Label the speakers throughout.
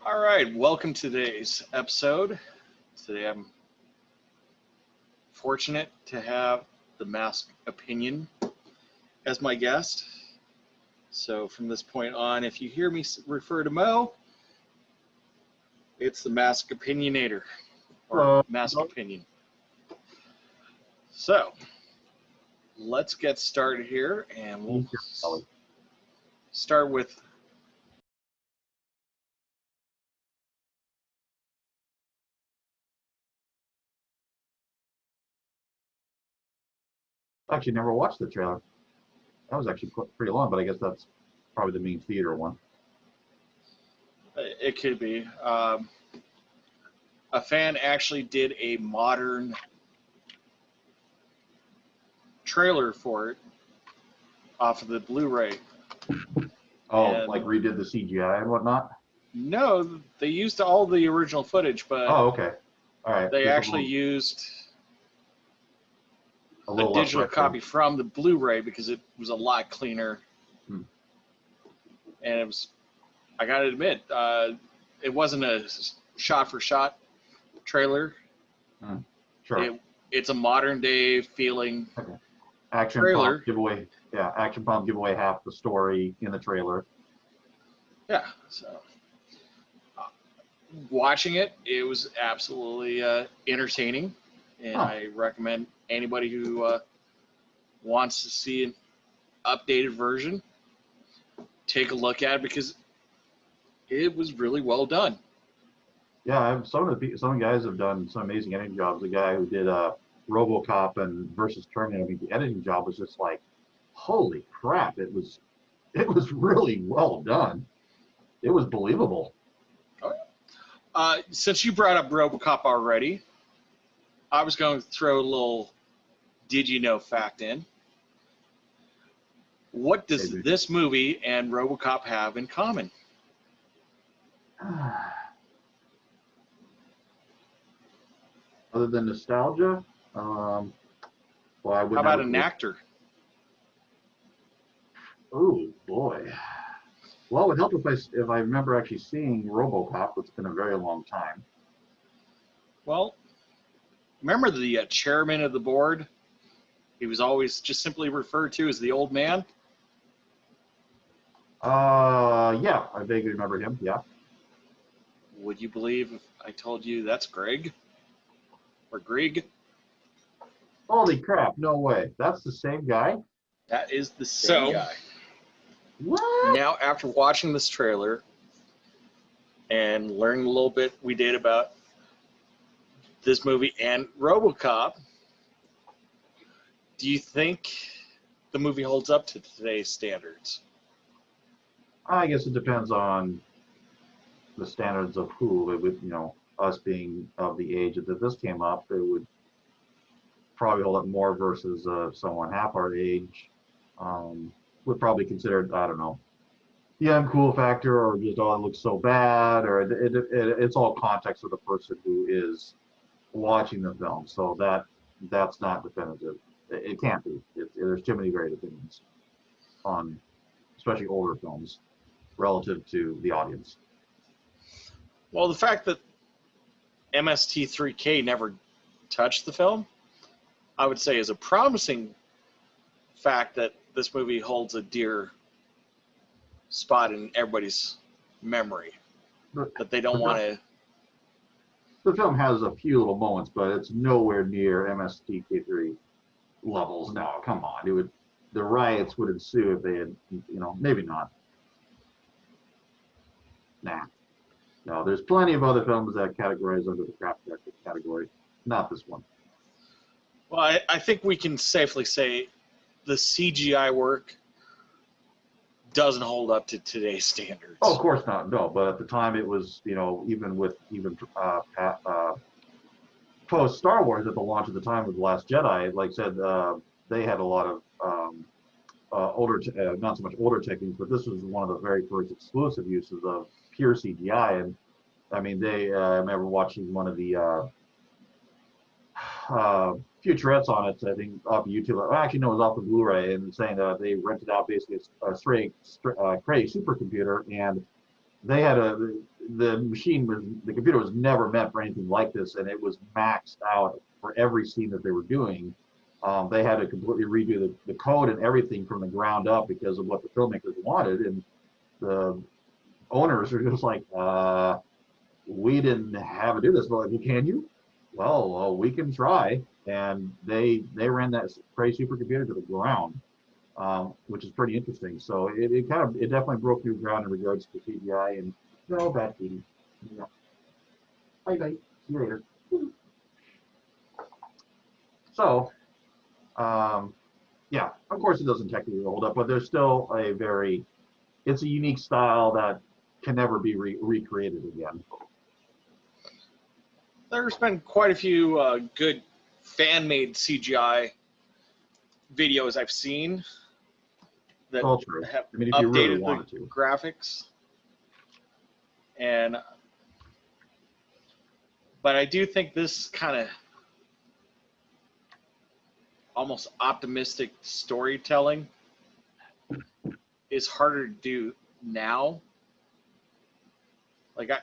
Speaker 1: All right, welcome to today's episode. Today I'm fortunate to have the Mask Opinion as my guest. So from this point on, if you hear me refer to Mo, it's the Mask Opinionator, or Mask Opinion. So let's get started here, and we'll start with
Speaker 2: I actually never watched the trailer. That was actually pretty long, but I guess that's probably the main theater one.
Speaker 1: it could be. A fan actually did a modern trailer for it off of the Blu-ray.
Speaker 2: Oh, and like redid the CGI and whatnot?
Speaker 1: No, they used all the original footage, but
Speaker 2: okay. All right.
Speaker 1: They actually used a digital copy from the Blu-ray because it was a lot cleaner. And it was, I gotta admit, it wasn't a shot-for-shot trailer.
Speaker 2: Sure.
Speaker 1: It's a modern-day feeling
Speaker 2: action
Speaker 1: trailer.
Speaker 2: Action Pump give away half the story in the trailer.
Speaker 1: Yeah, so watching it, it was absolutely entertaining, and I recommend anybody who wants to see an updated version, take a look at it because it was really well done.
Speaker 2: Yeah, some of the guys have done some amazing editing jobs. The guy who did RoboCop and versus Terminator, I mean, the editing job was just like, holy crap! It was really well done. It was believable.
Speaker 1: Since you brought up RoboCop already, I was going to throw a little "Did you know" fact in. What does this movie and RoboCop have in common?
Speaker 2: Other than nostalgia,
Speaker 1: well, I would. How about an actor?
Speaker 2: Oh boy. Well, it would help if I remember actually seeing RoboCop. It's been a very long time.
Speaker 1: Well, remember the chairman of the board? He was always just simply referred to as the old man.
Speaker 2: Yeah, I vaguely remember him. Yeah.
Speaker 1: Would you believe if I told you that's Greg? Or Greg?
Speaker 2: Holy crap! No way. That's the same guy.
Speaker 1: That is the same guy.
Speaker 2: What?
Speaker 1: Now, after watching this trailer and learning a little bit we did about this movie and RoboCop, do you think the movie holds up to today's standards?
Speaker 2: I guess it depends on the standards of who. It would, us being of the age that this came up, it would probably hold up more versus someone half our age. Would probably consider, I don't know, the uncool factor, or just, oh, it looks so bad, or it's all context of the person who is watching the film. So that's not definitive. It can't be. There's too many great opinions on, especially older films, relative to the audience.
Speaker 1: Well, the fact that MST3K never touched the film, I would say is a promising fact that this movie holds a dear spot in everybody's memory. That they don't want to.
Speaker 2: The film has a few little moments, but it's nowhere near MST3K levels. No, come on. The riots would ensue if they had, maybe not. Nah. No, there's plenty of other films that categorize under the crap category. Not this one.
Speaker 1: Well, I think we can safely say the CGI work doesn't hold up to today's standards.
Speaker 2: Oh, of course not. No, but at the time it was, even post Star Wars at the launch at the time of The Last Jedi, like I said, they had a lot of older, not so much older techniques, but this was one of the very first exclusive uses of pure CGI. And I mean, I remember watching one of the featurettes on it, I think, off YouTube. Actually, no, it was off the Blu-ray, and saying that they rented out basically a straight Cray supercomputer, and they had the computer was never meant for anything like this, and it was maxed out for every scene that they were doing. They had to completely redo the code and everything from the ground up because of what the filmmakers wanted, and the owners are just like, we didn't have to do this, but like, can you? Well, we can try, and they ran that crazy supercomputer to the ground, which is pretty interesting. So it definitely broke new ground in regards to CGI and no bad TV. Yeah. Bye. See you later. So, yeah, of course it doesn't technically hold up, but there's still it's a unique style that can never be recreated again.
Speaker 1: There's been quite a few good fan-made CGI videos I've seen that have updated the graphics. But I do think this kind of almost optimistic storytelling is harder to do now. Like
Speaker 2: I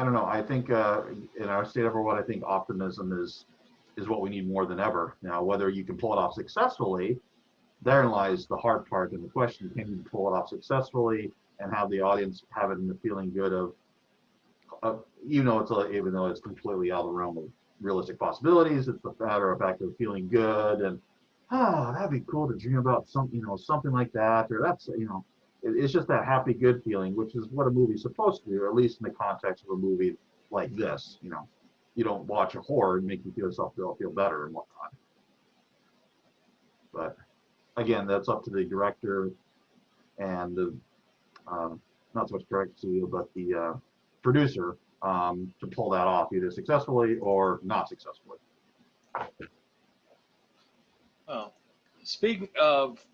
Speaker 2: don't know. I think in our state of what I think optimism is what we need more than ever. Now, whether you can pull it off successfully, therein lies the hard part and the question: can you pull it off successfully and have the audience have it in the feeling good of even though it's completely out of the realm of realistic possibilities, it's the matter of fact of feeling good and that'd be cool to dream about something like that, or that's it's just that happy good feeling, which is what a movie's supposed to do, at least in the context of a movie like this. You don't watch a horror and make you feel better and whatnot. But again, that's up to the director and the not so much director, but the producer to pull that off either successfully or not successfully.
Speaker 1: Oh, speaking of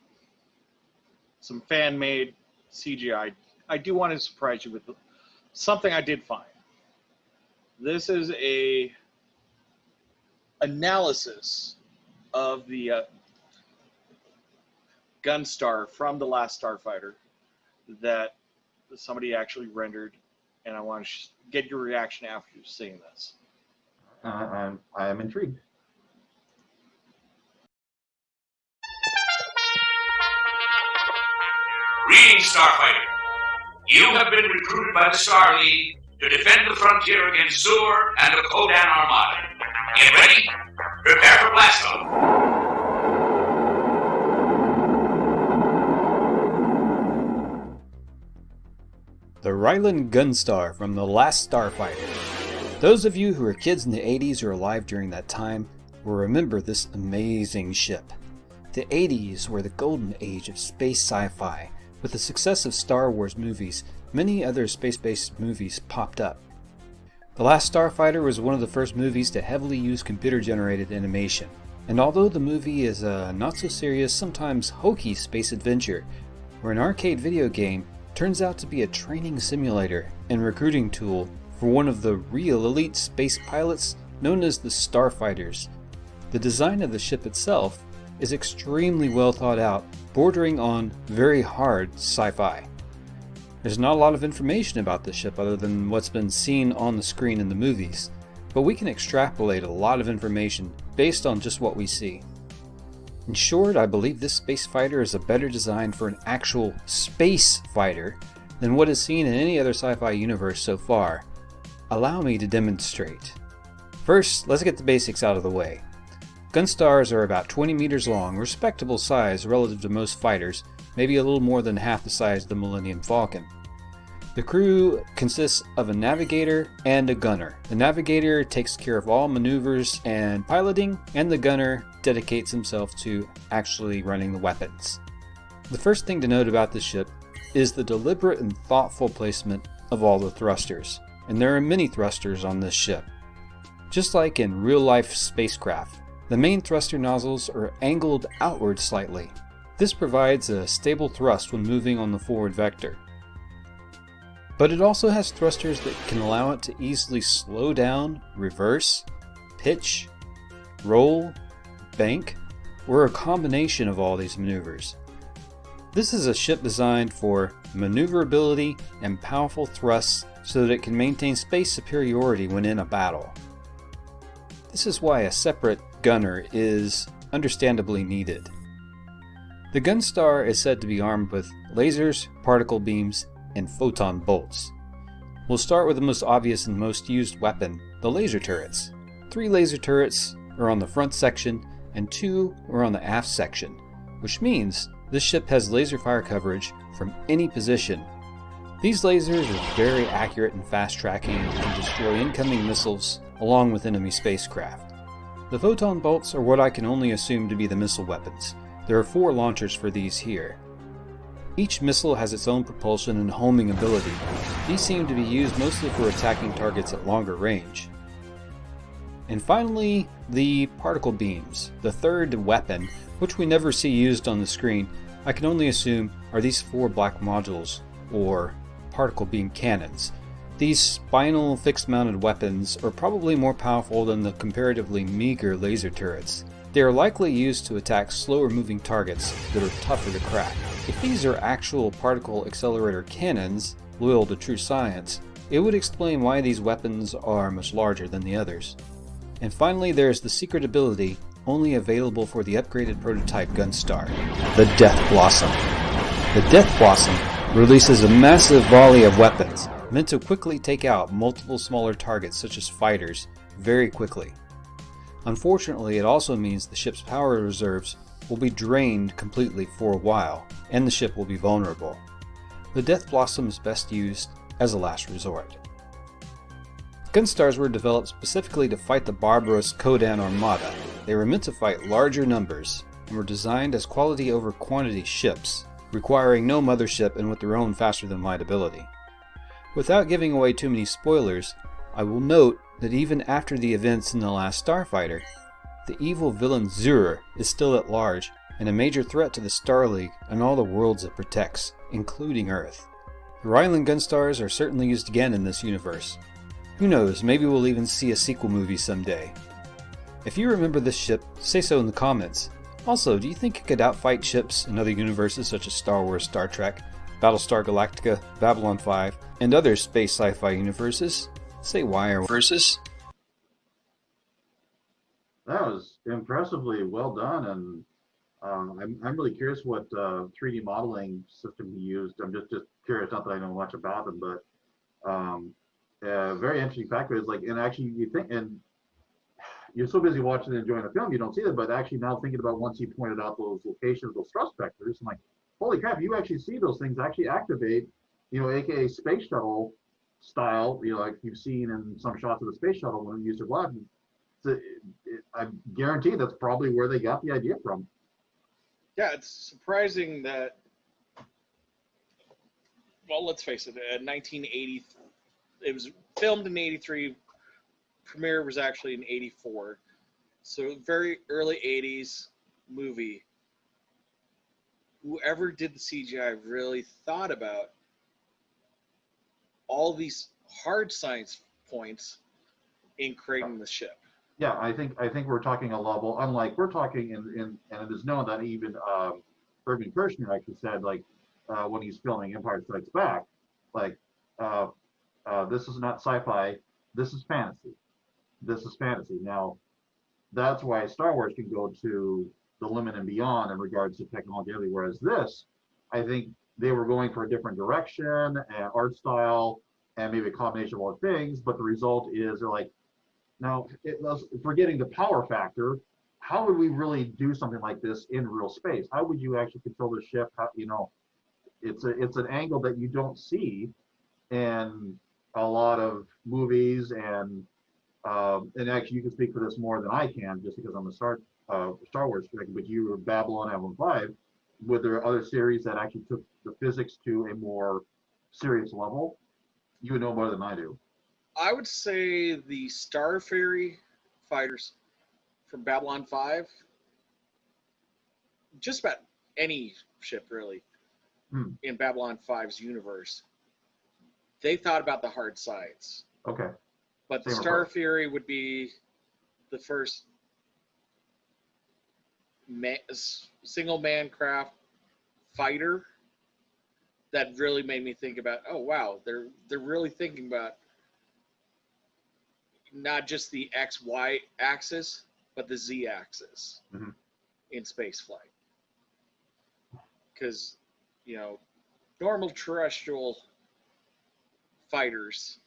Speaker 1: some fan-made CGI, I do want to surprise you with something I did find. This is a analysis of the Gunstar from the Last Starfighter that somebody actually rendered, and I want to get your reaction after you've seen this.
Speaker 2: I am intrigued.
Speaker 3: Greetings, Starfighter. You have been recruited by the Star League to defend the frontier against Zur and the Kodan Armada. Get ready? Prepare for blast-off.
Speaker 4: The Ryland Gunstar from the Last Starfighter. Those of you who were kids in the 80s or alive during that time will remember this amazing ship. The 80s were the golden age of space sci-fi. With the success of Star Wars movies, many other space-based movies popped up. The Last Starfighter was one of the first movies to heavily use computer-generated animation. And although the movie is a not-so-serious, sometimes hokey space adventure, where an arcade video game turns out to be a training simulator and recruiting tool for one of the real elite space pilots known as the Starfighters. The design of the ship itself is extremely well thought out, bordering on very hard sci-fi. There's not a lot of information about this ship other than what's been seen on the screen in the movies, but we can extrapolate a lot of information based on just what we see. In short, I believe this space fighter is a better design for an actual space fighter than what is seen in any other sci-fi universe so far. Allow me to demonstrate. First, let's get the basics out of the way. Gunstars are about 20 meters long, respectable size relative to most fighters, maybe a little more than half the size of the Millennium Falcon. The crew consists of a navigator and a gunner. The navigator takes care of all maneuvers and piloting, and the gunner dedicates himself to actually running the weapons. The first thing to note about this ship is the deliberate and thoughtful placement of all the thrusters, and there are many thrusters on this ship. Just like in real-life spacecraft, the main thruster nozzles are angled outward slightly. This provides a stable thrust when moving on the forward vector. But it also has thrusters that can allow it to easily slow down, reverse, pitch, roll, bank, or a combination of all these maneuvers. This is a ship designed for maneuverability and powerful thrusts so that it can maintain space superiority when in a battle. This is why a separate gunner is understandably needed. The Gunstar is said to be armed with lasers, particle beams, and photon bolts. We'll start with the most obvious and most used weapon, the laser turrets. 3 laser turrets are on the front section and 2 are on the aft section, which means this ship has laser fire coverage from any position. These lasers are very accurate and fast-tracking and can destroy incoming missiles along with enemy spacecraft. The photon bolts are what I can only assume to be the missile weapons. There are 4 launchers for these here. Each missile has its own propulsion and homing ability. These seem to be used mostly for attacking targets at longer range. And finally, the particle beams, the third weapon, which we never see used on the screen. I can only assume are these 4 black modules, or particle beam cannons. These spinal fixed-mounted weapons are probably more powerful than the comparatively meager laser turrets. They are likely used to attack slower-moving targets that are tougher to crack. If these are actual particle accelerator cannons, loyal to true science, it would explain why these weapons are much larger than the others. And finally, there's the secret ability only available for the upgraded prototype Gunstar, the Death Blossom. The Death Blossom releases a massive volley of weapons meant to quickly take out multiple smaller targets such as fighters very quickly. Unfortunately, it also means the ship's power reserves will be drained completely for a while, and the ship will be vulnerable. The Death Blossom is best used as a last resort. Gunstars were developed specifically to fight the barbarous Kodan Armada. They were meant to fight larger numbers, and were designed as quality over quantity ships, requiring no mothership and with their own faster-than-light ability. Without giving away too many spoilers, I will note that even after the events in The Last Starfighter, the evil villain Zur is still at large and a major threat to the Star League and all the worlds it protects, including Earth. The Rylan Gunstars are certainly used again in this universe. Who knows, maybe we'll even see a sequel movie someday. If you remember this ship, say so in the comments. Also, do you think it could outfight ships in other universes such as Star Wars, Star Trek, Battlestar Galactica, Babylon 5, and other space sci-fi universes? Say why or versus.
Speaker 2: That was impressively well done, and I'm really curious what 3D modeling system he used. I'm just curious, not that I know much about them, but very interesting fact is like, and actually you think, and you're so busy watching and enjoying the film, you don't see it, but actually now thinking about once you pointed out those locations, those thrust vectors, I'm like, holy crap, you actually see those things actually activate, aka space shuttle style, like you've seen in some shots of the space shuttle when it used to fly. I guarantee that's probably where they got the idea from.
Speaker 1: Yeah, it's surprising that, well, let's face it, 1980, it was filmed in 83, premiere was actually in 84, so very early 80s movie. Whoever did the CGI really thought about all these hard science points in creating the ship.
Speaker 2: Yeah, I think we're talking a level, unlike we're talking and it is known that even Irving Kershner actually said, like, when he's filming Empire Strikes Back, like, this is not sci-fi, this is fantasy. This is fantasy. Now, that's why Star Wars can go to the limit and beyond in regards to technology, whereas this, I think they were going for a different direction and art style and maybe a combination of all things, but the result is they're like, now, forgetting the power factor, how would we really do something like this in real space? How would you actually control the ship? How, it's an angle that you don't see in a lot of movies, and actually you can speak for this more than I can just because I'm a Star Wars fan, but you were Babylon Avalon 5. Were there other series that actually took the physics to a more serious level? You would know more than I do.
Speaker 1: I would say the Starfairy fighters from Babylon 5, just about any ship really in Babylon 5's universe, they thought about the hard sides.
Speaker 2: Okay.
Speaker 1: But the Starfairy would be the first single man craft fighter that really made me think about, oh wow, they're really thinking about not just the XY axis, but the Z axis in space flight. Because, normal terrestrial fighters,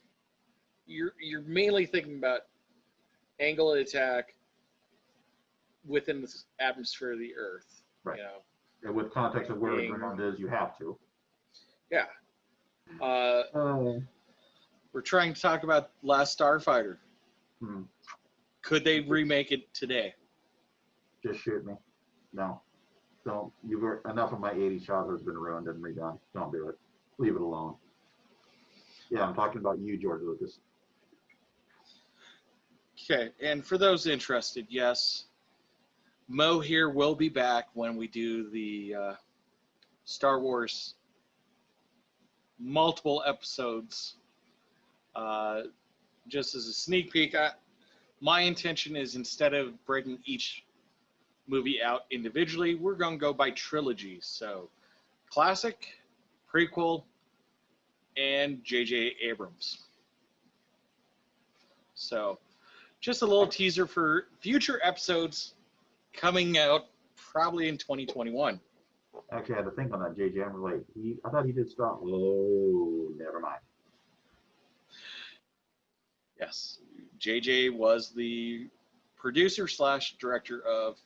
Speaker 1: you're mainly thinking about angle of attack within the atmosphere of the Earth.
Speaker 2: Right. And with context of where the ground is, you have to.
Speaker 1: Yeah. We're trying to talk about Last Starfighter. Could they remake it today?
Speaker 2: Just shoot me. No. Don't. Enough of my 80s childhood has been ruined and redone. Don't do it. Leave it alone. Yeah, I'm talking about you, George Lucas.
Speaker 1: Okay, and for those interested, yes, Mo here will be back when we do the Star Wars multiple episodes. Just as a sneak peek, my intention is, instead of breaking each movie out individually, we're going to go by trilogy. So, classic, prequel, and J.J. Abrams. So, just a little teaser for future episodes coming out probably in 2021.
Speaker 2: Actually, I had to think on that, J.J. I'm like, I thought he did Star. Oh, never mind.
Speaker 1: Yes, J.J. was the producer / director of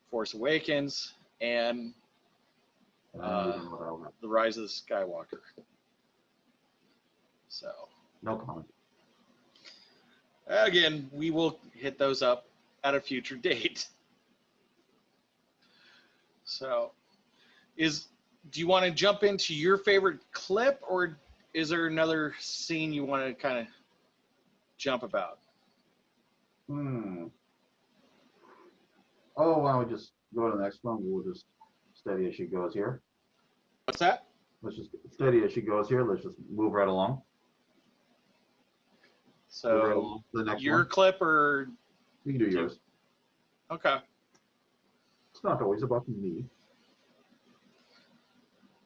Speaker 1: Force Awakens and The Rise of the Skywalker. So,
Speaker 2: no comment.
Speaker 1: Again, we will hit those up at a future date. So, do you want to jump into your favorite clip, or is there another scene you want to kind of jump about?
Speaker 2: Oh, why don't we just go to the next one? We'll just steady as she goes here.
Speaker 1: What's that?
Speaker 2: Let's just steady as she goes here. Let's just move right along.
Speaker 1: So,
Speaker 2: the next
Speaker 1: your
Speaker 2: one.
Speaker 1: clip, or
Speaker 2: You can do yours.
Speaker 1: Okay.
Speaker 2: It's not always about me.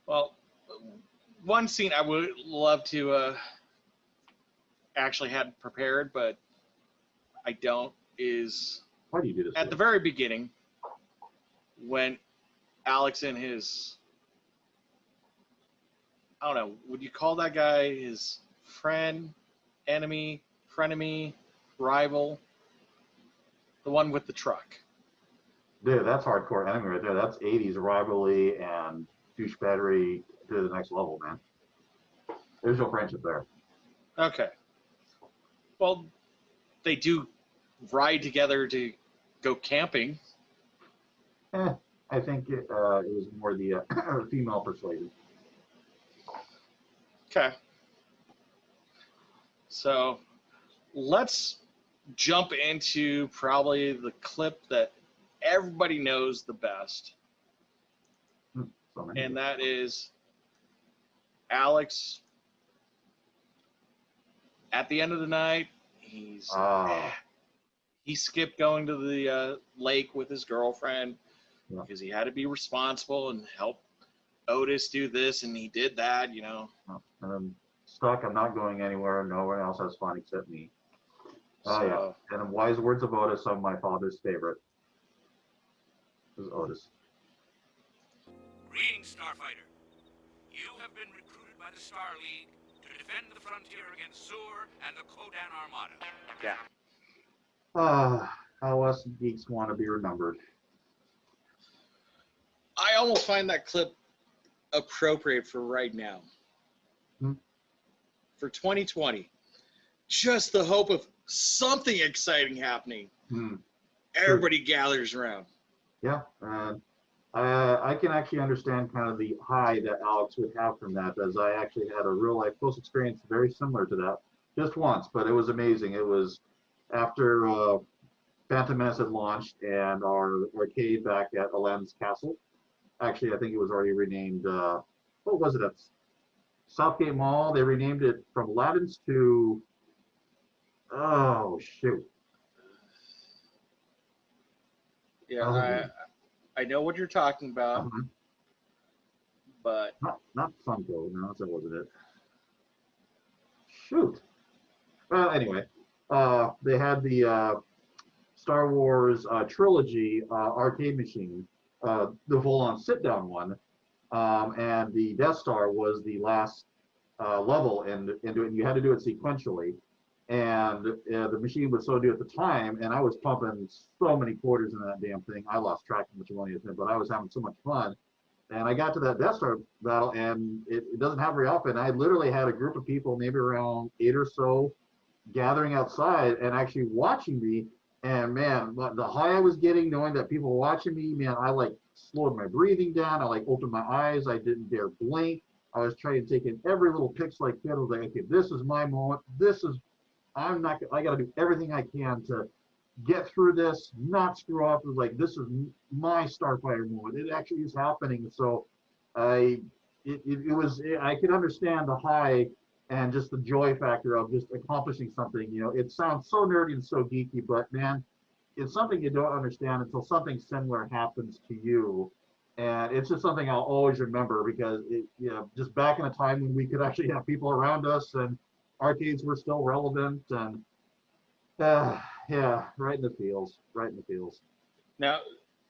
Speaker 1: Well, one scene I would love to actually had prepared, but I don't, is
Speaker 2: Why do you do this?
Speaker 1: at the very beginning when Alex and his, I don't know, would you call that guy his friend, enemy, frenemy, rival? The one with the truck.
Speaker 2: Dude, that's hardcore enemy right there. That's 80s rivalry and douchebaggery to the next level, man. There's no friendship there.
Speaker 1: Okay. Well, they do ride together to go camping.
Speaker 2: I think it was more the female persuasion.
Speaker 1: Okay. So let's jump into probably the clip that everybody knows the best. And that is Alex at the end of the night. He skipped going to the lake with his girlfriend because he had to be responsible and help Otis do this, and he did that, And
Speaker 2: I'm stuck. I'm not going anywhere. No one else has fun except me. Yeah. And wise words of Otis, some of my father's favorite. Is Otis.
Speaker 3: Greetings, Starfighter. You have been recruited by the Star League to defend the frontier against Zur and the Kodan Armada.
Speaker 1: Yeah.
Speaker 2: How us geeks want to be remembered.
Speaker 1: I almost find that clip appropriate for right now. For 2020. Just the hope of something exciting happening. Everybody gathers around.
Speaker 2: Yeah. I can actually understand kind of the high that Alex would have from that, as I actually had a real life close experience very similar to that, just once, but it was amazing. It was after Phantom Menace had launched and our arcade back at Aladdin's Castle. Actually, I think it was already renamed, what was it, at Southgate Mall? They renamed it from Aladdin's to, oh, shoot.
Speaker 1: Yeah, I know what you're talking about. but
Speaker 2: Not Funko. No, that wasn't it. Shoot. Well, anyway, they had the Star Wars trilogy arcade machine, the full-on sit-down one, and the Death Star was the last level, and you had to do it sequentially. And the machine was so new at the time, and I was pumping so many quarters in that damn thing. I lost track of much money, but I was having so much fun. And I got to that Death Star battle, and it doesn't happen very often. I literally had a group of people, maybe around 8 or so, gathering outside and actually watching me. And man, the high I was getting, knowing that people were watching me, man, I like slowed my breathing down. I like opened my eyes. I didn't dare blink. I was trying to take in every little pixel I could. I was like, okay, this is my moment. I got to do everything I can to get through this, not screw up. It was like, this is my Starfighter moment. It actually is happening. So I could understand the high and just the joy factor of just accomplishing something. You know, it sounds so nerdy and so geeky, but man, it's something you don't understand until something similar happens to you. And it's just something I'll always remember because just back in a time when we could actually have people around us and arcades were still relevant, and yeah, right in the feels.
Speaker 1: Now,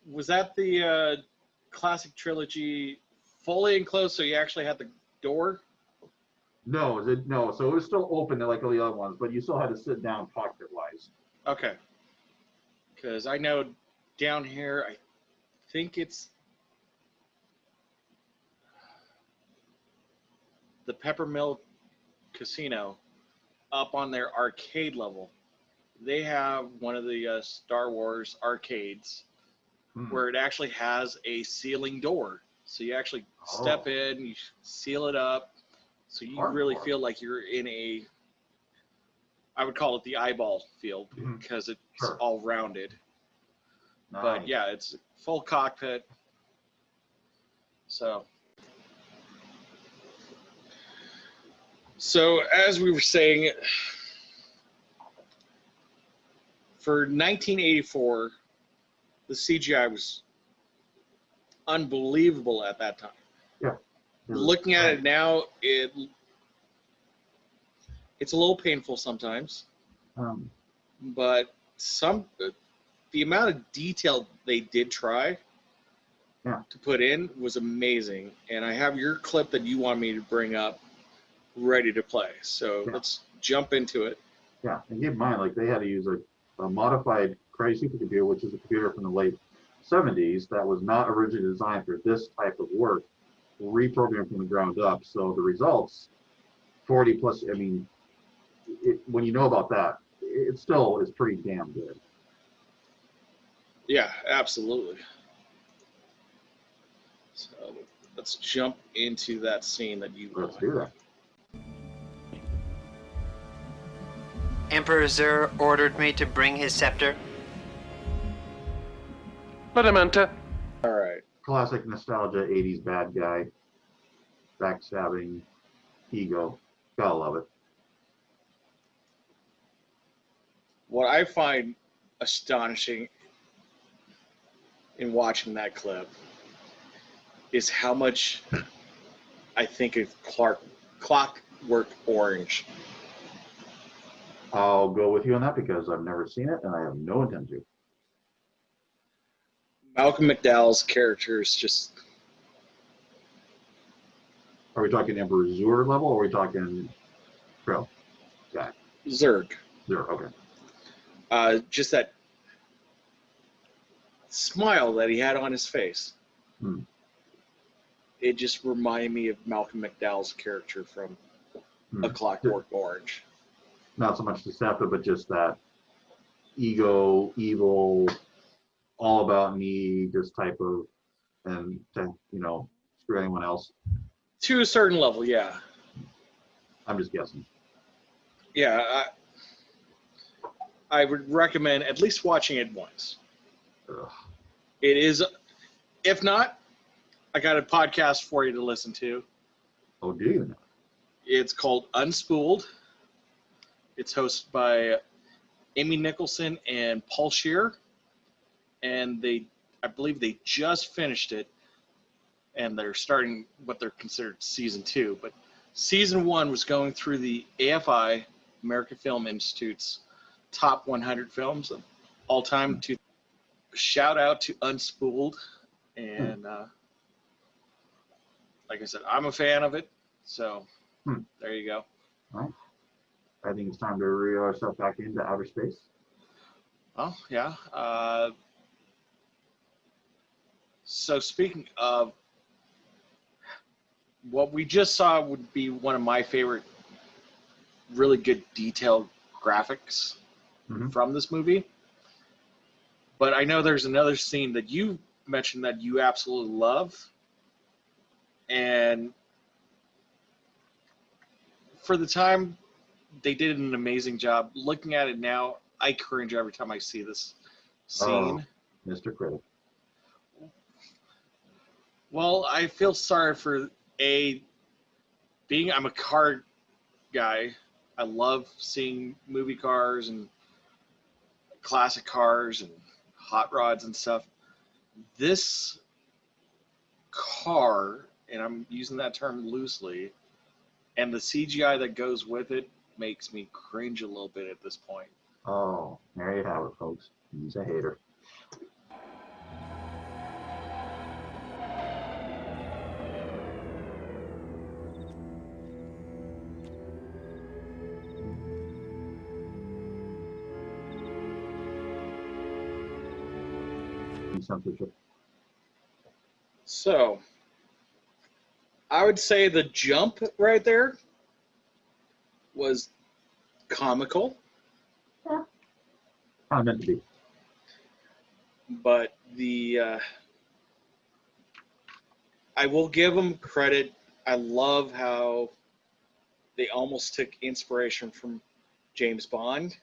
Speaker 1: was that the classic trilogy fully enclosed, so you actually had the door?
Speaker 2: No, so it was still open like all the other ones, but you still had to sit down cockpit-wise.
Speaker 1: Okay. Because I know down here, I think it's the Peppermill Casino up on their arcade level. They have one of the Star Wars arcades where it actually has a ceiling door. So you actually step in, you seal it up, so you really feel like you're in I would call it the eyeball field because it's all rounded.
Speaker 2: Nice.
Speaker 1: But yeah, it's full cockpit. So as we were saying, for 1984, the CGI was unbelievable at that time.
Speaker 2: Yeah.
Speaker 1: Looking at it now, it's a little painful sometimes, but the amount of detail they did try to put in was amazing. And I have your clip that you want me to bring up ready to play. So let's jump into it.
Speaker 2: Yeah, and keep in mind, like they had to use a modified Cray supercomputer, which is a computer from the late 70s that was not originally designed for this type of work, reprogrammed from the ground up. So the results, 40 plus, I mean, when you know about that, it still is pretty damn good.
Speaker 1: Yeah, absolutely. So let's jump into that scene that you
Speaker 2: Let's do that.
Speaker 5: Emperor Zur ordered me to bring his scepter.
Speaker 6: Let him enter.
Speaker 1: All right.
Speaker 2: Classic nostalgia, 80s bad guy, backstabbing, ego. Gotta love it.
Speaker 1: What I find astonishing in watching that clip is how much I think of Clockwork Orange.
Speaker 2: I'll go with you on that because I've never seen it and I have no intent to.
Speaker 1: Malcolm McDowell's character is just...
Speaker 2: Are we talking Emperor Zur level or are we talking Pro? Yeah.
Speaker 1: Zurg.
Speaker 2: Zur, okay.
Speaker 1: Just that smile that he had on his face. It just reminded me of Malcolm McDowell's character from A Clockwork Orange.
Speaker 2: Not so much deceptive, but just that ego, evil, all about me, just type of, and screw anyone else.
Speaker 1: To a certain level, yeah.
Speaker 2: I'm just guessing.
Speaker 1: Yeah, I would recommend at least watching it once.
Speaker 2: Ugh.
Speaker 1: It is, if not, I got a podcast for you to listen to.
Speaker 2: Oh, do you?
Speaker 1: It's called Unspooled. It's hosted by Amy Nicholson and Paul Scheer. And I believe they just finished it. and they're starting what they're considered season 2. But season 1 was going through the AFI, American Film Institute's top 100 films of all time. To shout out to Unspooled, and like I said, I'm a fan of it. So there you go.
Speaker 2: All right. I think it's time to reel ourselves back into outer space.
Speaker 1: Oh yeah. So speaking of, what we just saw would be one of my favorite really good detailed graphics from this movie. But I know there's another scene that you mentioned that you absolutely love. And for the time, they did an amazing job. Looking at it now, I cringe every time I see this scene.
Speaker 2: Oh, Mr. Critic.
Speaker 1: Well, I feel sorry for I'm a car guy. I love seeing movie cars and classic cars and hot rods and stuff. This car, and I'm using that term loosely, and the CGI that goes with it makes me cringe a little bit at this point.
Speaker 2: Oh, there you have it, folks. He's a hater. Censorship.
Speaker 1: So, I would say the jump right there was comical.
Speaker 2: Yeah. Kind of meant to be.
Speaker 1: But I will give them credit. I love how they almost took inspiration from James Bond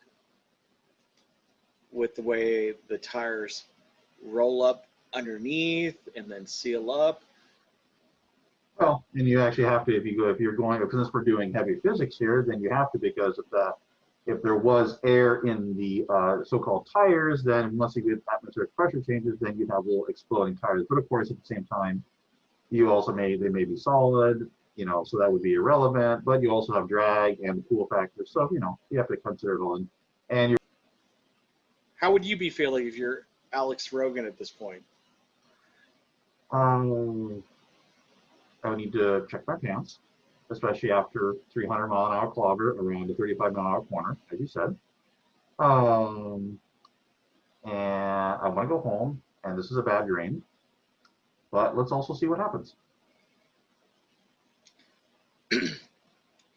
Speaker 1: with the way the tires roll up underneath and then seal up.
Speaker 2: Well, and you actually have to, since we're doing heavy physics here, then you have to, because if there was air in the so-called tires, then once you get atmospheric pressure changes, then you'd have little exploding tires. But of course, at the same time, they may be solid, so that would be irrelevant, but you also have drag and the cool factor. So, you have to consider it all. And
Speaker 1: how would you be feeling if you're Alex Rogan at this point?
Speaker 2: I would need to check my pants, especially after 300-mile-an-hour clobber around a 35-mile-an-hour corner, as you said. And I want to go home, and this is a bad dream, but let's also see what happens.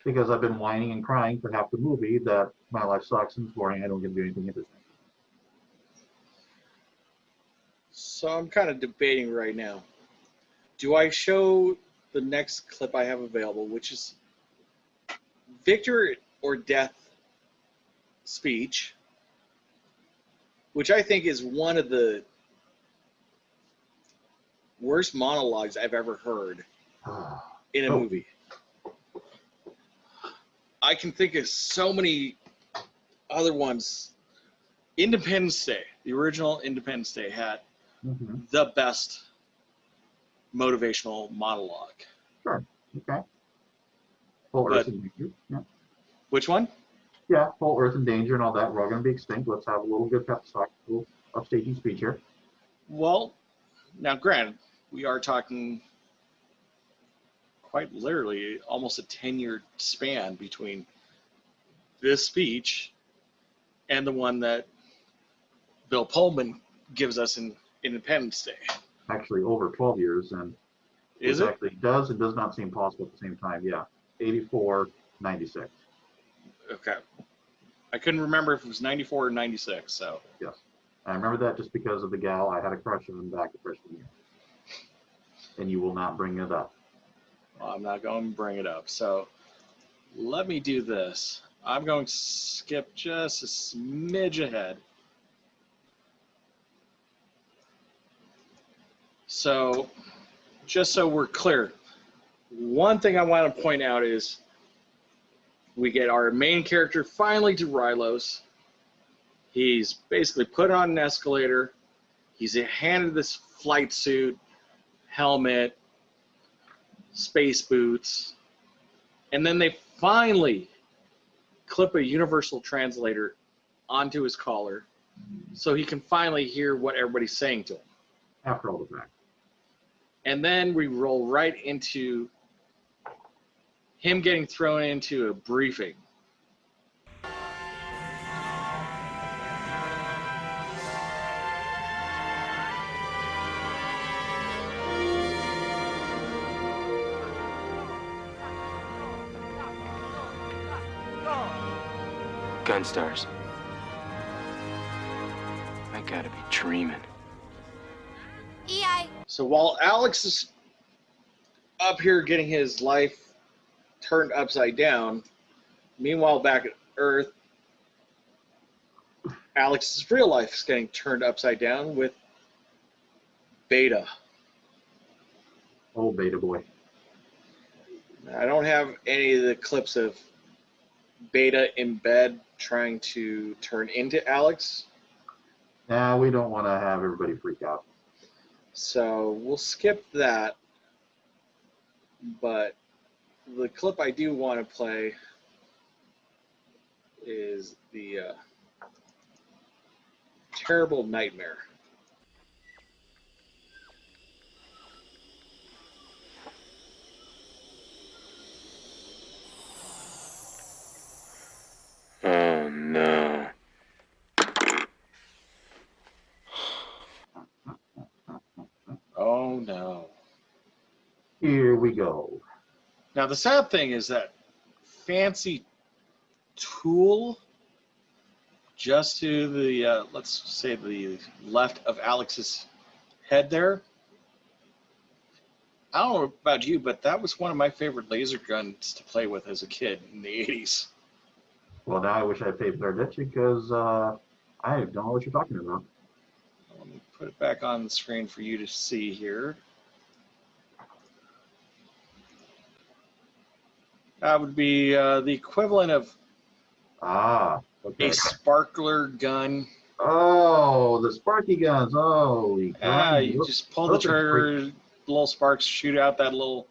Speaker 2: Because I've been whining and crying for half the movie that my life sucks and it's boring, I don't get to do anything interesting.
Speaker 1: So I'm kind of debating right now. Do I show the next clip I have available, which is Victor or Death speech, which I think is one of the worst monologues I've ever heard in a movie. I can think of so many other ones. Independence Day, the original Independence Day, had the best motivational monologue.
Speaker 2: Sure. Okay. Full Earth in danger. Yeah.
Speaker 1: Which one?
Speaker 2: Yeah, full Earth in danger and all that. We're all going to be extinct. Let's have a little good pep talk, a little upstaging speech here.
Speaker 1: Well, now granted, we are talking quite literally almost a 10-year span between this speech and the one that Bill Pullman gives us in Independence Day.
Speaker 2: Actually, over 12 years, and
Speaker 1: is it?
Speaker 2: Actually does and does not seem possible at the same time. Yeah, 84, 96.
Speaker 1: Okay. I couldn't remember if it was 94 or 96, so.
Speaker 2: Yes. I remember that just because of the gal I had a crush on back at freshman year. And you will not bring it up.
Speaker 1: Well, I'm not going to bring it up. So let me do this. I'm going to skip just a smidge ahead. So just so we're clear, one thing I want to point out is we get our main character finally to Rylos. He's basically put on an escalator. He's handed this flight suit, helmet, space boots, and then they finally clip a universal translator onto his collar so he can finally hear what everybody's saying to him.
Speaker 2: After all the fact.
Speaker 1: And then we roll right into him getting thrown into a briefing.
Speaker 6: Gunstars. I gotta be dreaming.
Speaker 7: EI.
Speaker 1: So while Alex is up here getting his life turned upside down, meanwhile back at Earth, Alex's real life is getting turned upside down with Beta.
Speaker 2: Oh, Beta boy.
Speaker 1: I don't have any of the clips of Beta in bed trying to turn into Alex,
Speaker 2: Nah, we don't want to have everybody freak out.
Speaker 1: so we'll skip that. But the clip I do want to play is the terrible nightmare.
Speaker 6: Oh no.
Speaker 1: Oh no.
Speaker 2: Here we go.
Speaker 1: Now the sad thing is that fancy tool just to the, let's say the left of Alex's head there. I don't know about you, but that was one of my favorite laser guns to play with as a kid in the 80s.
Speaker 2: Well, now I wish I paid for that because I don't know what you're talking about.
Speaker 1: Let me put it back on the screen for you to see here. That would be the equivalent of
Speaker 2: Okay.
Speaker 1: a sparkler gun.
Speaker 2: Oh, the sparky guns. Oh,
Speaker 1: You just pull the trigger, little sparks shoot out that little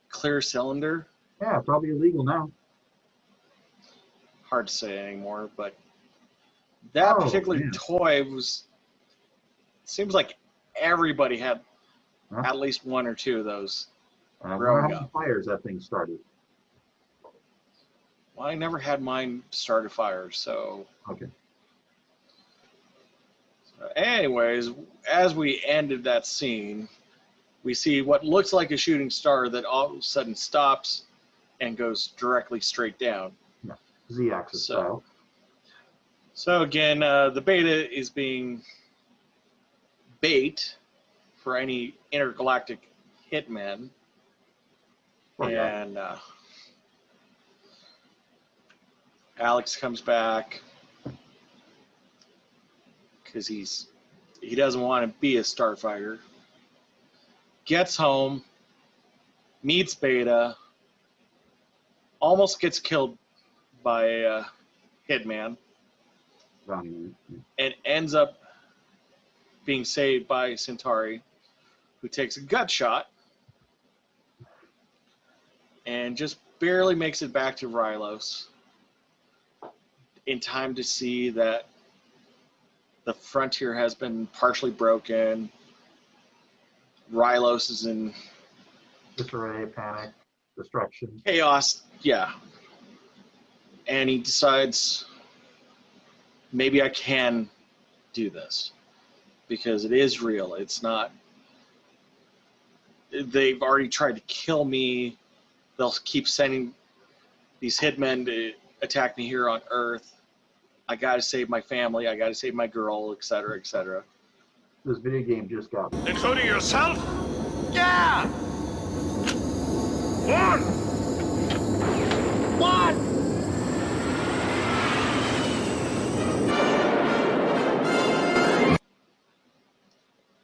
Speaker 1: clear cylinder.
Speaker 2: Yeah, probably illegal now.
Speaker 1: Hard to say anymore, but that particular toy was, seems like everybody had at least one or two of those
Speaker 2: I
Speaker 1: growing
Speaker 2: wonder how many
Speaker 1: up.
Speaker 2: fires that thing started.
Speaker 1: Well, I never had mine start a fire, so.
Speaker 2: Okay.
Speaker 1: Anyways, as we ended that scene, we see what looks like a shooting star that all of a sudden stops and goes directly straight down.
Speaker 2: Z-axis style.
Speaker 1: So again, the Beta is being bait for any intergalactic hitmen. And Alex comes back because he doesn't want to be a starfighter. Gets home, meets Beta, almost gets killed by a hitman, and ends up being saved by Centauri, who takes a gut shot and just barely makes it back to Rylos in time to see that the frontier has been partially broken. Rylos is in
Speaker 2: disarray, panic, destruction.
Speaker 1: chaos, yeah. And he decides, maybe I can do this because it is real. It's not, they've already tried to kill me. They'll keep sending these hitmen to attack me here on Earth. I got to save my family. I got to save my girl, etc., etc.
Speaker 2: This video game just got me.
Speaker 3: Including yourself? Yeah! One!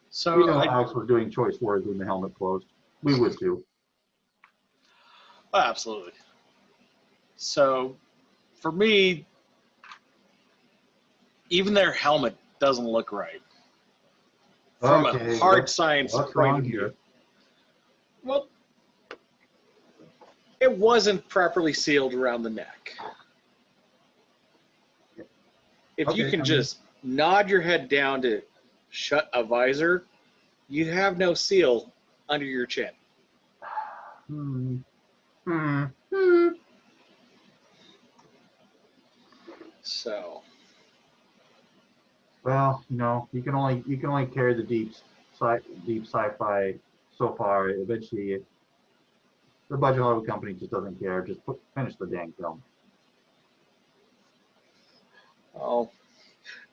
Speaker 1: So
Speaker 2: We know Alex was doing choice words when the helmet closed. We would too.
Speaker 1: Absolutely. So, for me, even their helmet doesn't look right. From a hard science point of view. Well, It wasn't properly sealed around the neck. If you
Speaker 2: Okay,
Speaker 1: can just nod your head down to shut a visor, you have no seal under your chin. So,
Speaker 2: Well, you can only carry the deep sci-fi so far. Eventually, the budget Hollywood company just doesn't care. Just finish the dang film.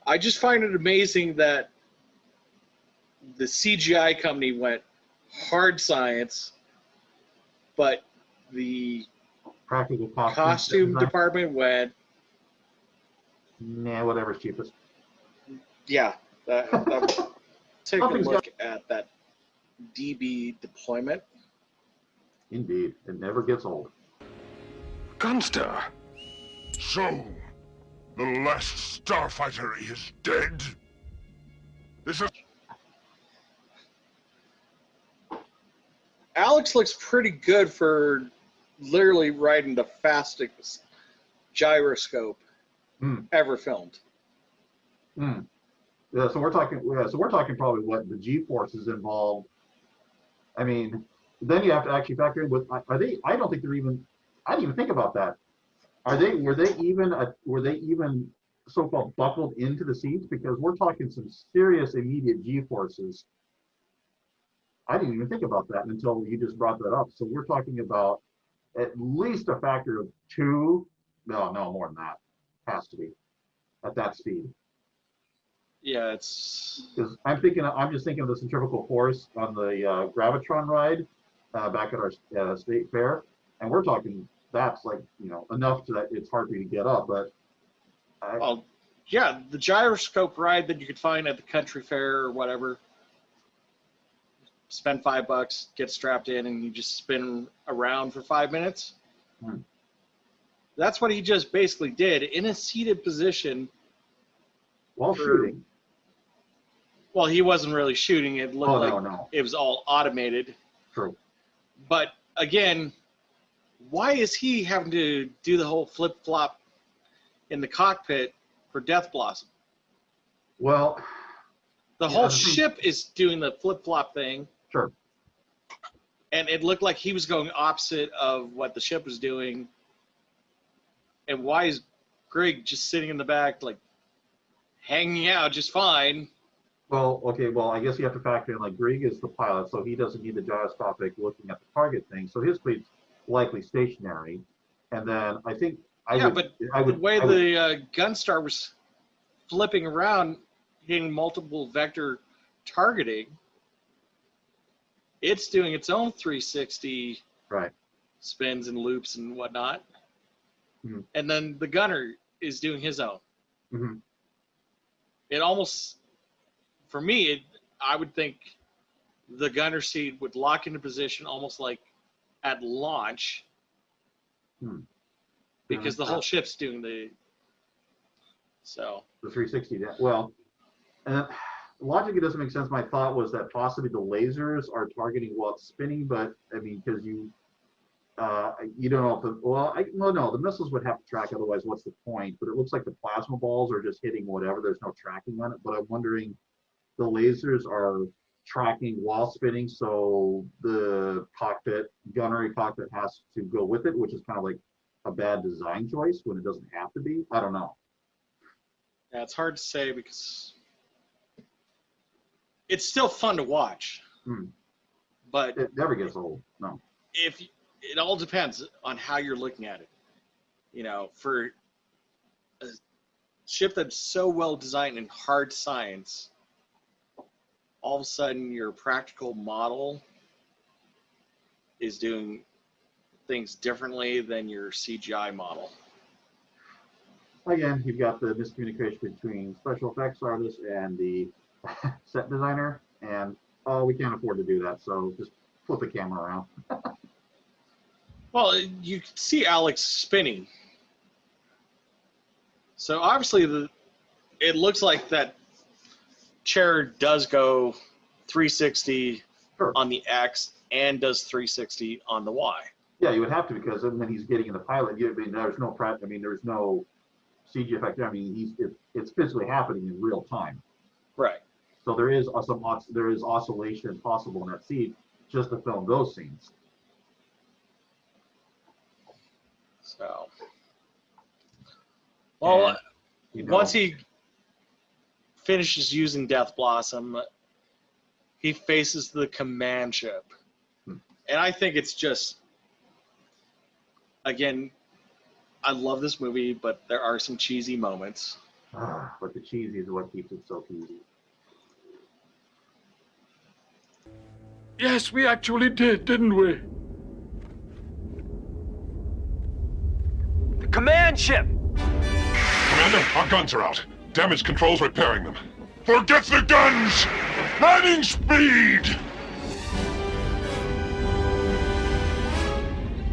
Speaker 1: I just find it amazing that the CGI company went hard science, but the
Speaker 2: Practical
Speaker 1: costume department went,
Speaker 2: nah, whatever's cheapest.
Speaker 1: yeah. Take a
Speaker 2: Something's
Speaker 1: look at that DB deployment.
Speaker 2: Indeed, it never gets old.
Speaker 7: Gunstar. So, the last Starfighter is dead? This is...
Speaker 1: Alex looks pretty good for literally riding the fastest gyroscope ever filmed.
Speaker 2: Yeah, so we're talking. Yeah, so we're talking probably what the G-forces involved. I mean, then you have to actually factor in with. Are they? I don't think they're even. I didn't even think about that. Are they? Were they even so-called buckled into the seats? Because we're talking some serious immediate G-forces. I didn't even think about that until you just brought that up. So we're talking about at least a factor of 2. No, more than that. Has to be at that speed.
Speaker 1: Yeah, it's.
Speaker 2: Because I'm just thinking of the centrifugal force on the Gravitron ride back at our state fair, and we're talking that's like enough to that it's hard for you to get up. But
Speaker 1: Well, yeah, the gyroscope ride that you could find at the country fair or whatever. Spend $5, get strapped in, and you just spin around for 5 minutes. That's what he just basically did in a seated position.
Speaker 2: while shooting.
Speaker 1: Well, he wasn't really shooting. It looked like
Speaker 2: no.
Speaker 1: it was all automated.
Speaker 2: True.
Speaker 1: But again, why is he having to do the whole flip-flop in the cockpit for Death Blossom?
Speaker 2: Well,
Speaker 1: the whole ship is doing the flip-flop thing.
Speaker 2: Sure.
Speaker 1: And it looked like he was going opposite of what the ship was doing. And why is Greg just sitting in the back, like, hanging out just fine?
Speaker 2: Well, okay, well, I guess you have to factor in, like, Greg is the pilot, so he doesn't need the gyroscopic looking at the target thing. So his speed's likely stationary. And then I think the way
Speaker 1: the Gunstar was flipping around, hitting multiple vector targeting, it's doing its own 360 spins and loops and whatnot. And then the gunner is doing his own. It almost, for me, I would think the gunner seat would lock into position almost like at launch, because the whole ship's doing the
Speaker 2: 360. Well, logically, it doesn't make sense. My thought was that possibly the lasers are targeting while it's spinning, but I mean, because you don't know if the missiles would have to track, otherwise what's the point? But it looks like the plasma balls are just hitting whatever. There's no tracking on it. But I'm wondering, the lasers are tracking while spinning, so the gunnery cockpit has to go with it, which is kind of like a bad design choice when it doesn't have to be. I don't know.
Speaker 1: Yeah, it's hard to say because it's still fun to watch, but
Speaker 2: it never gets old. No.
Speaker 1: It all depends on how you're looking at it. For a ship that's so well designed in hard science, all of a sudden your practical model is doing things differently than your CGI model.
Speaker 2: Again, you've got the miscommunication between special effects artists and the set designer, and we can't afford to do that, so just flip the camera around.
Speaker 1: Well, you can see Alex spinning. So obviously it looks like that chair does go 360 on the X and does 360 on the Y.
Speaker 2: Yeah, you would have to, because when he's getting in the pilot, there's no there's no CG effect. I mean, it's physically happening in real time.
Speaker 1: Right.
Speaker 2: So there is oscillation possible in that seat just to film those scenes.
Speaker 1: So, well,
Speaker 2: And,
Speaker 1: once he finishes using Death Blossom, he faces the command ship. And I think it's just, again, I love this movie, but there are some cheesy moments.
Speaker 2: But the cheesy is what keeps it so cheesy.
Speaker 7: Yes, we actually did, didn't we?
Speaker 8: The command ship!
Speaker 7: Commander, our guns are out. Damage control's repairing them. Forget the guns! Lightning speed!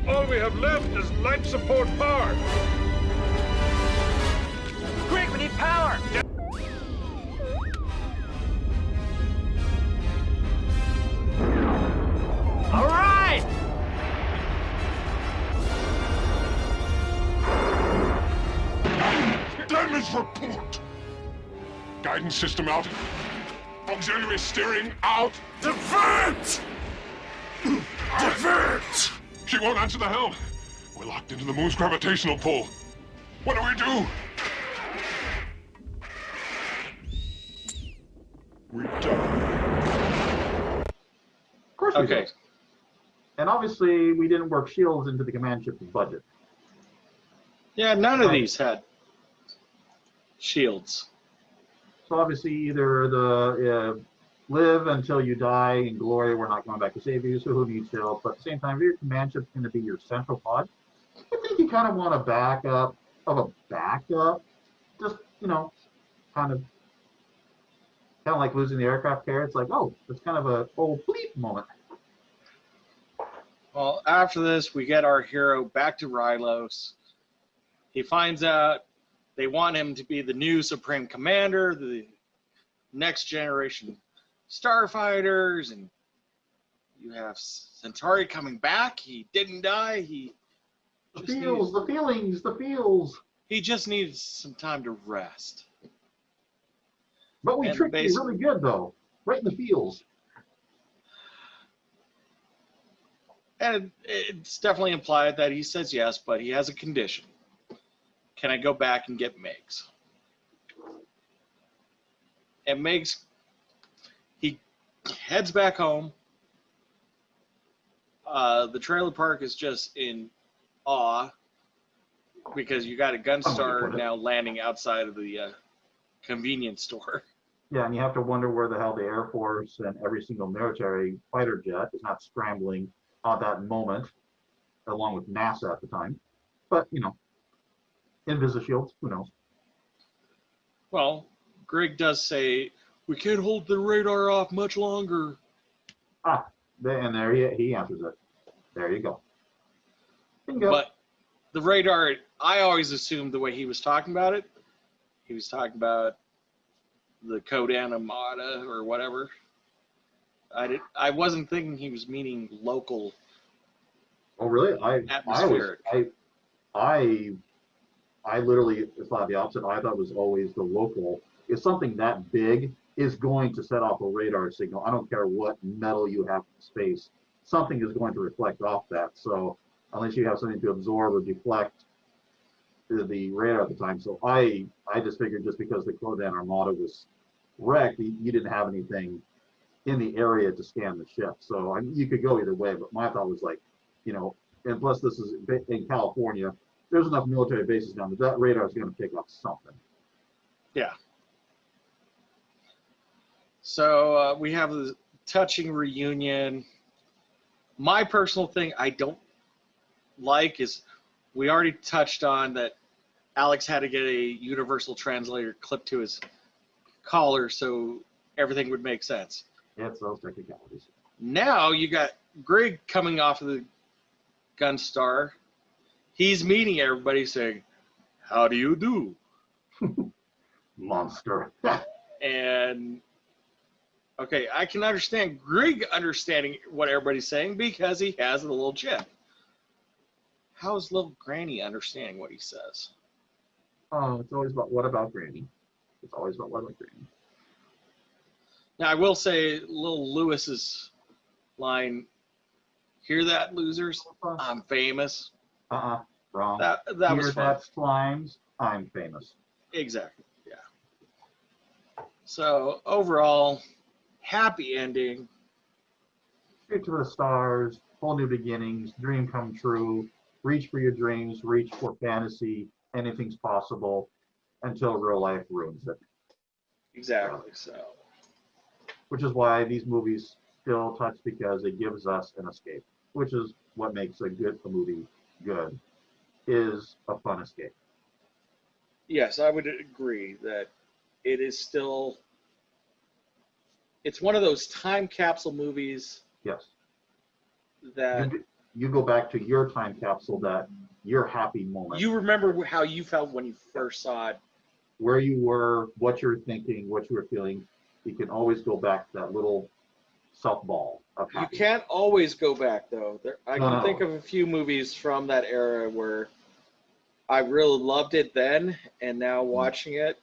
Speaker 7: All we have left is life support power.
Speaker 8: Quick, we need power! All right!
Speaker 7: Damage report! Guidance system out. Auxiliary steering out. Divert! Divert! She won't answer the helm. We're locked into the moon's gravitational pull. What do? We die.
Speaker 2: Of course we
Speaker 1: Okay.
Speaker 2: did. And obviously, we didn't work shields into the command ship's budget.
Speaker 1: Yeah, none of these had shields.
Speaker 2: So obviously, either the live until you die in glory, we're not going back to save you, so who needs shields? But at the same time, if your command ship's going to be your central pod, I think you kind of want a backup of a backup. Just, kind of like losing the aircraft carrier. It's like, oh, it's kind of a bleep moment.
Speaker 1: Well, after this, we get our hero back to Rylos. He finds out they want him to be the new Supreme Commander, the next generation starfighters, and you have Centauri coming back. He didn't die.
Speaker 2: The feels.
Speaker 1: He just needs some time to rest.
Speaker 2: But we
Speaker 1: And
Speaker 2: tricked you really good, though. Right in the feels.
Speaker 1: And it's definitely implied that he says yes, but he has a condition. Can I go back and get Meigs? And Meigs, he heads back home. The trailer park is just in awe because you got a Gunstar now landing outside of the convenience store.
Speaker 2: Yeah, and you have to wonder where the hell the Air Force and every single military fighter jet is not scrambling at that moment, along with NASA at the time. But, Invisishields, who knows?
Speaker 1: Well, Greg does say, we can't hold the radar off much longer.
Speaker 2: And there he answers it. There you go. Bingo.
Speaker 1: But the radar, I always assumed the way he was talking about it, he was talking about the Kodan Armada or whatever. I wasn't thinking he was meaning local.
Speaker 2: Oh, really?
Speaker 1: Atmospheric.
Speaker 2: I literally thought the opposite. I thought it was always the local. If something that big is going to set off a radar signal, I don't care what metal you have in space, something is going to reflect off that. So unless you have something to absorb or deflect the radar at the time. So I just figured just because the Kodan Armada was wrecked, you didn't have anything in the area to scan the ship. So you could go either way, but my thought was like, and plus this is in California, there's enough military bases down that radar is going to pick up something.
Speaker 1: Yeah. So we have the touching reunion. My personal thing I don't like is we already touched on that Alex had to get a universal translator clipped to his collar so everything would make sense.
Speaker 2: Yeah, it's those technicalities.
Speaker 1: Now you got Greg coming off of the Gunstar. He's meeting everybody saying, how do you do?
Speaker 2: Monster.
Speaker 1: And, okay, I can understand Greg understanding what everybody's saying because he has a little chip. how is little Granny understanding what he says?
Speaker 2: Oh, it's always about what about Granny? It's always about what about Granny.
Speaker 1: Now, I will say, little Lewis's line, "Hear that, losers? I'm famous."
Speaker 2: Wrong.
Speaker 1: That
Speaker 2: Hear
Speaker 1: was fun.
Speaker 2: that, Slimes? I'm famous.
Speaker 1: Exactly. Yeah. So overall, happy ending.
Speaker 2: Straight to the stars, whole new beginnings, dream come true, reach for your dreams, reach for fantasy, anything's possible until real life ruins it.
Speaker 1: Exactly. So.
Speaker 2: Which is why these movies still touch, because it gives us an escape, which is what makes a movie good, is a fun escape.
Speaker 1: Yes, I would agree that it is still. It's one of those time capsule movies.
Speaker 2: Yes.
Speaker 1: That
Speaker 2: you go back to your time capsule, that your happy moment.
Speaker 1: You remember how you felt when you first saw it.
Speaker 2: Where you were, what you were thinking, what you were feeling. You can always go back to that little softball of happiness.
Speaker 1: You can't always go back, though. I can think of a few movies from that era where I really loved it then, and now watching it.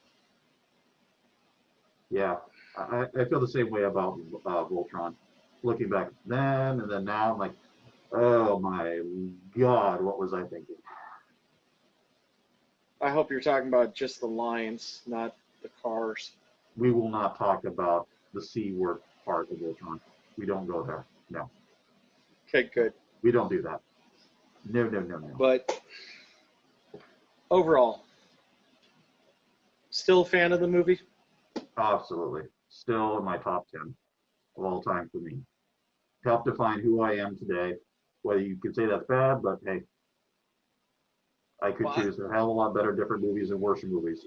Speaker 2: Yeah, I feel the same way about Voltron. Looking back then and then now, I'm like, oh my God, what was I thinking?
Speaker 1: I hope you're talking about just the lines, not the cars.
Speaker 2: We will not talk about the C word part of Voltron. We don't go there. No.
Speaker 1: Okay, good.
Speaker 2: We don't do that. No.
Speaker 1: But overall, still a fan of the movie?
Speaker 2: Absolutely. Still in my top 10 of all time for me. Helped define who I am today. Whether you could say that's bad, but hey, I could choose a hell of a lot better different movies and worse movies.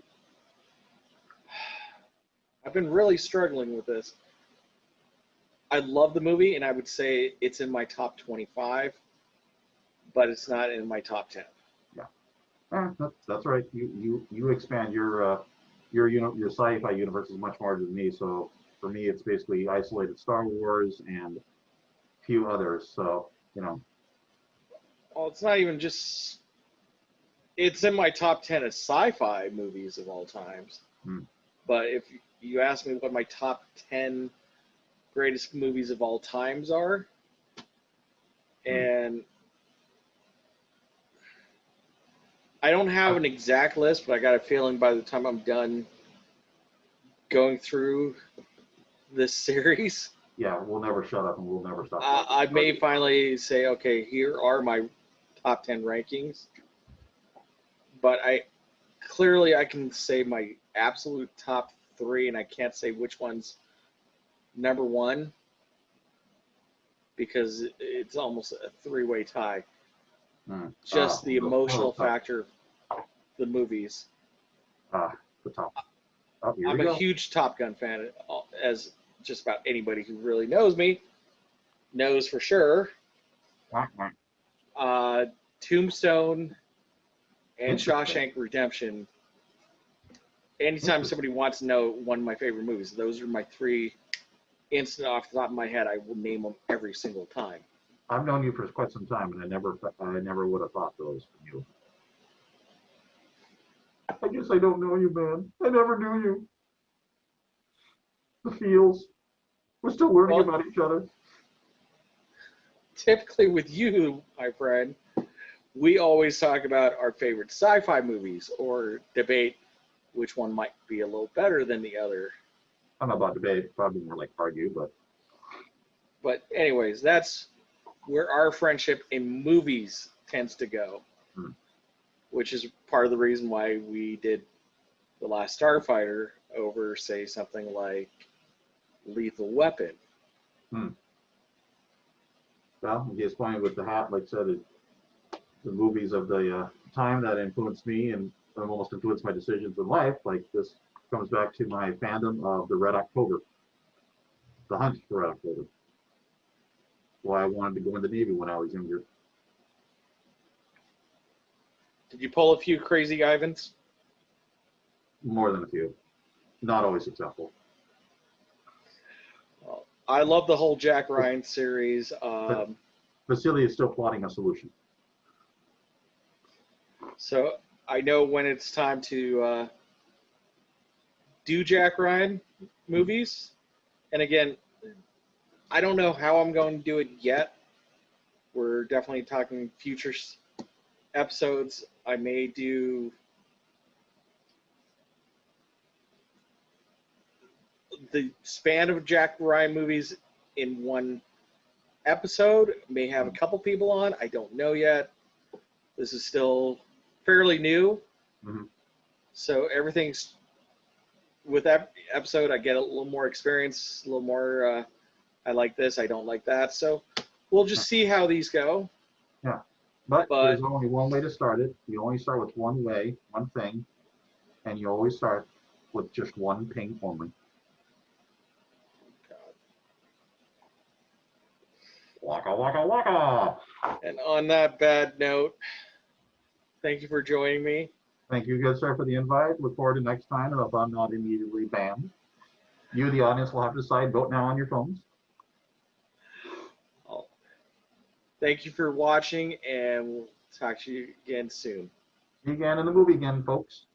Speaker 1: I've been really struggling with this. I love the movie, and I would say it's in my top 25, but it's not in my top 10.
Speaker 2: Yeah, that's right. You expand your sci-fi universe is much larger than me. So for me, it's basically isolated Star Wars and a few others. So
Speaker 1: Well, it's not even just. It's in my top 10 of sci-fi movies of all times. But if you ask me what my top 10 greatest movies of all times are, and I don't have an exact list, but I got a feeling by the time I'm done going through this series,
Speaker 2: yeah, we'll never shut up and we'll never stop.
Speaker 1: I may finally say, okay, here are my top 10 rankings. But I can say my absolute top 3, and I can't say which one's number 1 because it's almost a 3-way tie. Just the emotional factor of the movies.
Speaker 2: The top.
Speaker 1: I'm a huge Top Gun fan, as just about anybody who really knows me knows for sure. Tombstone and Shawshank Redemption. Anytime somebody wants to know one of my favorite movies, those are my 3 instant off the top of my head. I will name them every single time.
Speaker 2: I've known you for quite some time, and I never would have thought those from you. I guess I don't know you, man. I never knew you. The feels. We're still learning about each other.
Speaker 1: Typically with you, my friend, we always talk about our favorite sci-fi movies or debate which one might be a little better than the other.
Speaker 2: I don't know about debate, probably more like argue, but.
Speaker 1: But anyways, that's where our friendship in movies tends to go, which is part of the reason why we did The Last Starfighter over, say, something like Lethal Weapon.
Speaker 2: Well, I guess funny with the hat, like I said, the movies of the time that influenced me and almost influenced my decisions in life, like this comes back to my fandom of the Red October, the hunt for Red October. Why I wanted to go in the Navy when I was younger.
Speaker 1: Did you pull a few crazy Ivans?
Speaker 2: More than a few. Not always successful.
Speaker 1: Well, I love the whole Jack Ryan series.
Speaker 2: Vasily is still plotting a solution.
Speaker 1: So I know when it's time to do Jack Ryan movies. And again, I don't know how I'm going to do it yet. We're definitely talking future episodes. I may do the span of Jack Ryan movies in one episode. May have a couple people on. I don't know yet. This is still fairly new.
Speaker 2: Mhm.
Speaker 1: So everything's with that episode, I get a little more experience, a little more. I like this, I don't like that. So we'll just see how these go.
Speaker 2: Yeah. But
Speaker 1: But-
Speaker 2: there's only one way to start it. You only start with one way, one thing, and you always start with just one thing only. Waka waka waka.
Speaker 1: And on that bad note, thank you for joining me.
Speaker 2: Thank you, good sir, for the invite. Look forward to next time, and if I'm not immediately banned, you, the audience, will have to decide. Vote now on your phones.
Speaker 1: Thank you for watching, and we'll talk to you again soon.
Speaker 2: See you again in the movie again, folks.